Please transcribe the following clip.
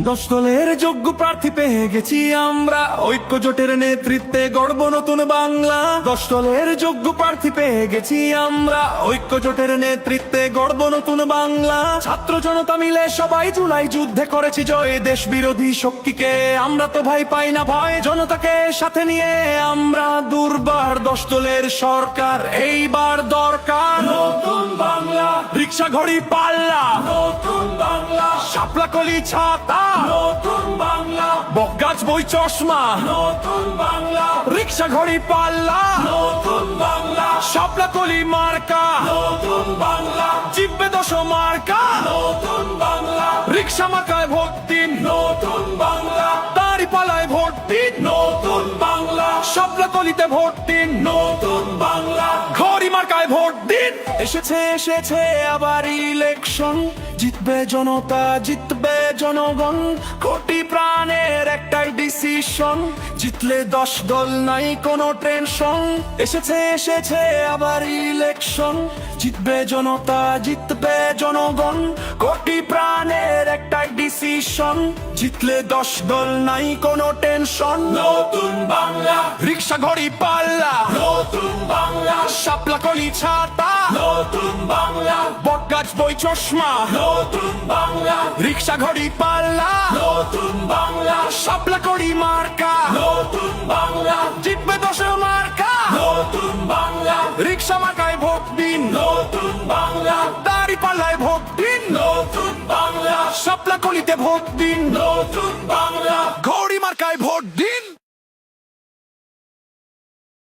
দশ দলের যোগ্য প্রার্থী পেয়ে গেছি আমরা, ঐক্য জোটের নেতৃত্বে গড়ব নতুন বাংলা। দশ দলের যোগ্য প্রার্থী পেয়ে গেছি আমরা, ঐক্য জোটের নেতৃত্বে গড়ব নতুন বাংলা। ছাত্র জনতা মিলে সবাই জুলাই যুদ্ধে করেছি জয়, দেশ বিরোধী শক্তিকে আমরা তো ভাই পাই না ভয়। জনতাকে সাথে নিয়ে আমরা দুর্বার, দশ দলের সরকার এইবার দরকার। নতুন বাংলা, রিক্সা ঘড়ি পাল্লা, নতুন বাংলা, শাপলা কলি ছাতা, নতুন বাংলা, বকগাছ বই চশমা, নতুন বাংলা, রিক্সা ঘড়ি পাল্লা, নতুন বাংলা, শাপলা কলি মার্কা, নতুন বাংলা, জিতবে ১০ মার্কা, নতুন বাংলা, রিক্সা মার্কায় ভোট দিন, নতুন বাংলা, দাঁড়িপাল্লায় ভোট দিন, নতুন বাংলা, শাপলা কলিতে ভোট দিন, নতুন বাংলা, ঘড়ি মার্কায় ভোট দিন। এসেছে আবার ইলেকশন, জিতবে জনতা, জিতবে জনগণ, কোটি প্রাণের একটাই ডিসিশন, জিতলে ১০ দল নাই কোনো টেনশন। এসেছে আবার ইলেকশন, জিতবে জনতা, জিতবে জনগণ, কোটি প্রাণের একটাই ডিসিশন, জিতলে ১০ দল নাই কোনো টেনশন। নতুন বাংলা, রিক্সা ঘড়ি পাল্লা, নতুন বাংলা, শাপলা কলি ছাতা, নতুন বাংলা, বটগাছ বই চশমা, নতুন বাংলা, রিক্সা ঘড়ি পাল্লা, নতুন বাংলা, শাপলা কলি মার্কা, নতুন বাংলা, জিতবে ১০ মার্কা, নতুন বাংলা, রিক্সা মার্কায় ভোট দিন, নতুন বাংলা, দাঁড়িপাল্লায় ভোট দিন, নতুন বাংলা, শাপলা কলিতে ভোট দিন, নতুন বাংলা, ঘড়ি মার্কায় ভোট দিন।